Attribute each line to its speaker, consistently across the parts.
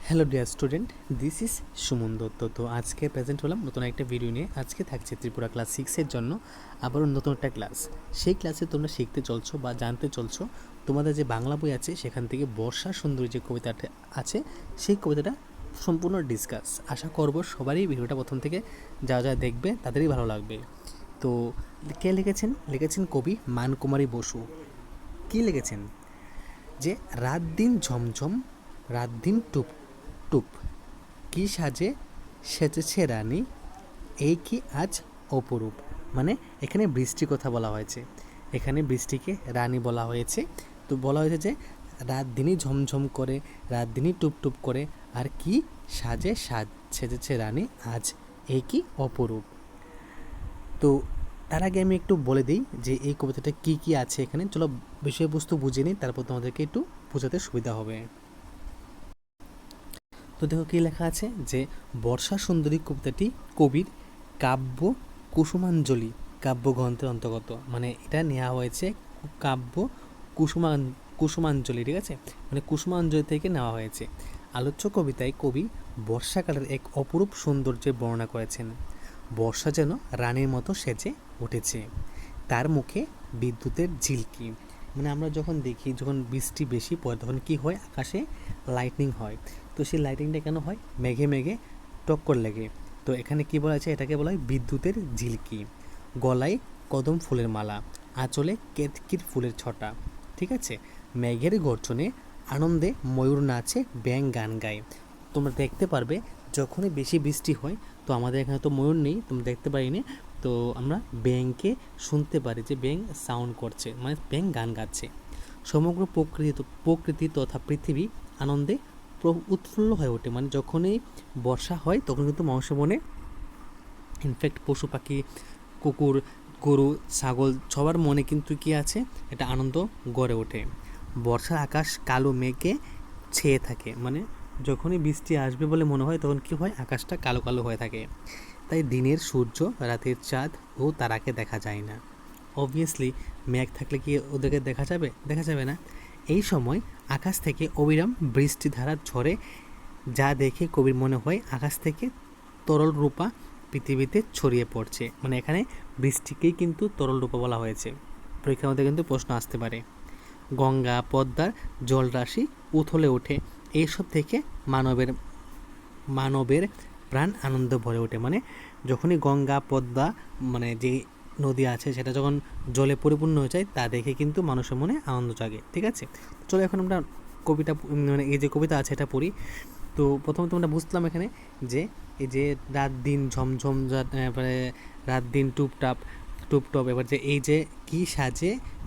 Speaker 1: Hello dear student, this is Suman Dutta. তো আজকে present হলাম নতুন একটা ভিডিও নিয়ে। আজকে থাকছে ত্রিপুরা ক্লাস 6-এর জন্য আবারও নতুন একটা ক্লাস। সেই ক্লাসে তোমরা শিখতে চলছো বা জানতে চলছো তোমাদের যে বাংলা বই আছে সেখান থেকে বর্ষা সুন্দরী যে কবিতাটা আছে সেই কবিতাটা সম্পূর্ণ ডিসকাস। আশা করব সবারই ভিডিওটা প্রথম থেকে যা যা দেখবে তাদেরই ভালো লাগবে। তো কে লিখেছেন কবি মানকুমারী বসু। কী লিখেছেন যে রাত দিন ঝমঝম, রাত দিন টুপ টুপ, কি সাজে সেজেছে রানী, এই কি আজ অপরূপ। মানে এখানে বৃষ্টির কথা বলা হয়েছে, এখানে বৃষ্টিকে রানী বলা হয়েছে। তো বলা হয়েছে যে রাত দিনই ঝমঝম করে, রাত দিনই টুপ টুপ করে, আর কি সেজেছে রানী আজ, এই কি অপরূপ। তো তার আগে আমি একটু বলে দিই যে এই কবিতাটা কি কি আছে এখানে। চলো বিষয়বস্তু বুঝে নিই, তারপর তোমাদেরকে একটু বোঝাতে সুবিধা হবে। তো দেখো কী লেখা আছে যে বর্ষা সুন্দরী কবিতাটি কবির কাব্য কুসুমাঞ্জলি কাব্যগ্রন্থের অন্তর্গত। মানে এটা নেওয়া হয়েছে কাব্য কুসুমাঞ্জলি, ঠিক আছে, মানে কুসুমাঞ্জলি থেকে নেওয়া হয়েছে। আলোচ্য কবিতায় কবি বর্ষাকালের এক অপরূপ সৌন্দর্যের বর্ণনা করেছেন। বর্ষা যেন রানীর মতো সেজে উঠেছে, তার মুখে বিদ্যুতের ঝিলকি। মানে আমরা যখন দেখি যখন বৃষ্টি বেশি পড়ে তখন কি হয়, আকাশে লাইটনিং হয়। তো সেই লাইটিংটা কেন হয়, মেঘে মেঘে টক্কর লেগে। তো এখানে কি বলা আছে, এটাকে বলা হয় বিদ্যুতের ঝিলকি। গলায় কদম ফুলের মালা, আঁচলে কেতকির ফুলের ছটা, ঠিক আছে। মেঘের গর্জনে আনন্দে ময়ূর নাচে, ব্যাঙ গান গায়। তোমরা দেখতে পারবে যখনই বেশি বৃষ্টি হয়, তো আমাদের এখানে তো ময়ূর নেই, তোমরা দেখতে পারিনি, তো আমরা ব্যাঙকে শুনতে পারি যে ব্যাঙ সাউন্ড করছে, মানে ব্যাঙ গান গাচ্ছে। সমগ্র প্রকৃতি তথা পৃথিবী আনন্দে উৎফুল্ল হয়ে ওঠে। মানে যখনই বর্ষা হয় তখন কিন্তু মানুষের মনে, ইনফ্যাক্ট পশু পাখি, কুকুর, গরু, ছাগল সবার মনে কিন্তু কি আছে, এটা আনন্দ গড়ে ওঠে। বর্ষার আকাশ কালো মেঘে ছেয়ে থাকে, মানে যখনই বৃষ্টি আসবে বলে মনে হয় তখন কি হয়, আকাশটা কালো কালো হয়ে থাকে। তাই দিনের সূর্য, রাতের চাঁদ ও তারাকে দেখা যায় না। অবভিয়াসলি মেঘ থাকলে কি ওদেরকে দেখা যাবে না। এই সময় আকাশ থেকে অবিরাম বৃষ্টিধারা ঝরে, যা দেখে কবির মনে হয় আকাশ থেকে তরল রূপা পৃথিবীতে ছড়িয়ে পড়ছে। মানে এখানে বৃষ্টিকেই কিন্তু তরল রূপা বলা হয়েছে। পরীক্ষার মধ্যে কিন্তু প্রশ্ন আসতে পারে। গঙ্গা পদ্মার জলরাশি উথলে ওঠে, এইসব থেকে মানবের প্রাণ আনন্দ ভরে ওঠে। মানে যখনই গঙ্গা পদ্মা, মানে যে নদী আছে সেটা যখন জলে পরিপূর্ণ হয়ে যায় তা দেখে কিন্তু মানুষের মনে আনন্দ জাগে, ঠিক আছে। চলো এখন আমরা কবিতা, মানে এই যে কবিতা আছে এটা পড়ি। তো প্রথমে তোমরা বুঝলাম এখানে যে এই যে রাত দিন ঝমঝম, তারপরে রাত দিন টুপটাপ টুপটপ, এবার যে এই যে কি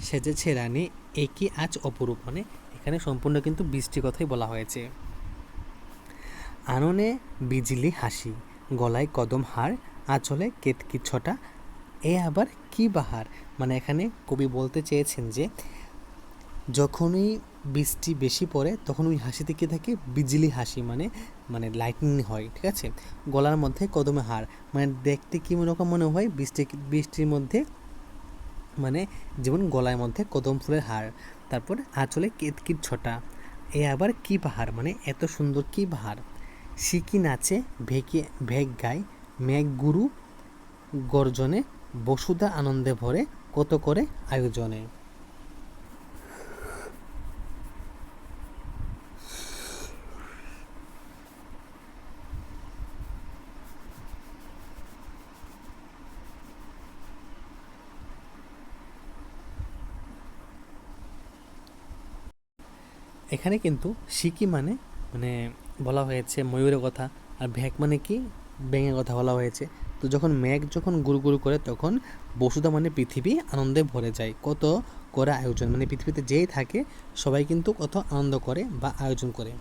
Speaker 1: সেজেছে রানী, এই কি আজ অপরূপ। মানে এখানে সম্পূর্ণ কিন্তু বৃষ্টি কথাই বলা হয়েছে। আননে বিজলি হাসি, গলায় কদম হার, আঁচলে কেতকি ছটা, এ আবার কি বাহার। মানে এখানে কবি বলতে চেয়েছেন যে যখনই বৃষ্টি বেশি পড়ে তখন ওই হাসিতে কি থাকে, বিজলি হাসি, মানে লাইটনিং হয়, ঠিক আছে। গলার মধ্যে কদমে হার, মানে দেখতে কি রকম মনে হয়, বৃষ্টির মধ্যে, মানে যেমন গলার মধ্যে কদম ফুলের হার। তারপর আঁচলে কেতকির ছটা, এ আবার কি বাহার, মানে এত সুন্দর কি বাহার। সিকি নাচে ভেগ গায়, মেঘ গুরু গর্জনে, বসুধা আনন্দে ভরে, কত করে আয়োজনে। এখানে কিন্তু সিকি মানে মানে বলা হয়েছে ময়ূরের কথা, আর ভ্যাক মানে কি, ব্যাঙের কথা বলা হয়েছে। তো যখন মেঘ যখন গুরু গুরু করে তখন বসুধা মানে পৃথিবী আনন্দে ভরে যায়, কত করে আয়োজন, মানে পৃথিবীতে যেই থাকে সবাই কিন্তু কত আনন্দ করে বা আয়োজন করে।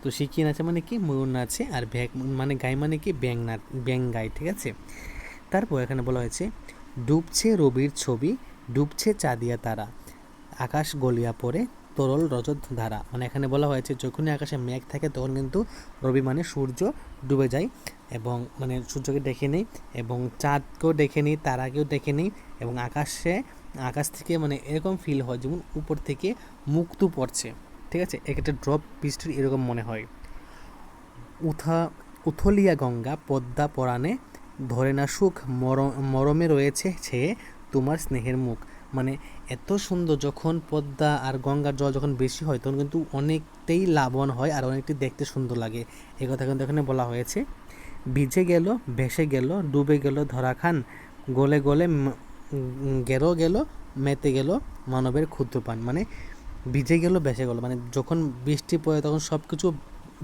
Speaker 1: তো সিকি নাচে মানে কি, ময়ূর নাচে, আর ভ্যাক মানে গায় মানে কি, ব্যাং গায়, ঠিক আছে। তারপর এখানে বলা হয়েছে ডুবছে রবির ছবি, ডুবছে চাঁদিয়া তারা, আকাশ গলিয়া পড়ে তরল রজত ধারা। মানে এখানে বলা হয়েছে যখনই আকাশে মেঘ থাকে তখন কিন্তু রবি মানে সূর্য ডুবে যায়, এবং মানে সূর্যকে দেখে নেই, এবং চাঁদকেও দেখে নিই, তারাকেও দেখে নিই, এবং আকাশ থেকে মানে এরকম ফিল হয় যেমন উপর থেকে মুক্ত পড়ছে, ঠিক আছে, একটা ড্রপ বৃষ্টির এরকম মনে হয়। উথা উথলিয়া গঙ্গা পদ্মা পরাণে ধরে না সুখ মরমে রয়েছে ছেয়ে তোমার স্নেহের মুখ। মানে এত সুন্দর, যখন পদ্মা আর গঙ্গার জল যখন বেশি হয় তখন কিন্তু অনেকটাই লাভবান হয় আর অনেকটাই দেখতে সুন্দর লাগে। এই কথা কিন্তু এখানে বলা হয়েছে। ভিজে গেল, ভেসে গেল, ডুবে গেল ধরাখান, গলে গলে গেরো গেল, মেতে গেল মানবের ক্ষুদ্রপান। মানে ভিজে গেল, ভেসে গেল, মানে যখন বৃষ্টি পড়ে তখন সব কিছু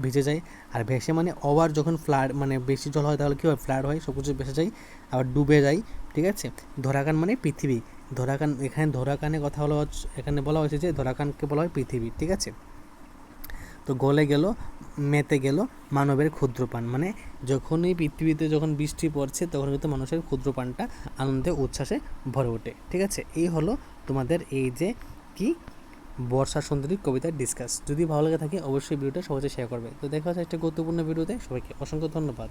Speaker 1: ভিজে যায়। আর ভেসে মানে ওভার যখন ফ্লাড, মানে বেশি জল হয় তাহলে কী হয়, ফ্লাড হয়, সব কিছু ভেসে যায়, আবার ডুবে যায়। ঠিক আছে। ধরাকান মানে পৃথিবী। ধরাকান, এখানে ধরাকানের কথা হলো, এখানে বলা হয়েছে যে ধরাকানকে বলা হয় পৃথিবী। ঠিক আছে। তো গলে গেল, মেতে গেল মানবের ক্ষুদ্রপান। মানে যখনই পৃথিবীতে যখন বৃষ্টি পড়ছে তখন কিন্তু মানুষের ক্ষুদ্রপানটা আনন্দে উচ্ছ্বাসে ভরে ওঠে। ঠিক আছে। এই হলো তোমাদের এই যে কি বর্ষা সুন্দরী কবিতার ডিসকাস। যদি ভালো লাগে থাকে অবশ্যই ভিডিওটা সহজে শেয়ার করবে। তো দেখা হচ্ছে একটা গুরুত্বপূর্ণ ভিডিওতে। সবাইকে অসংখ্য ধন্যবাদ।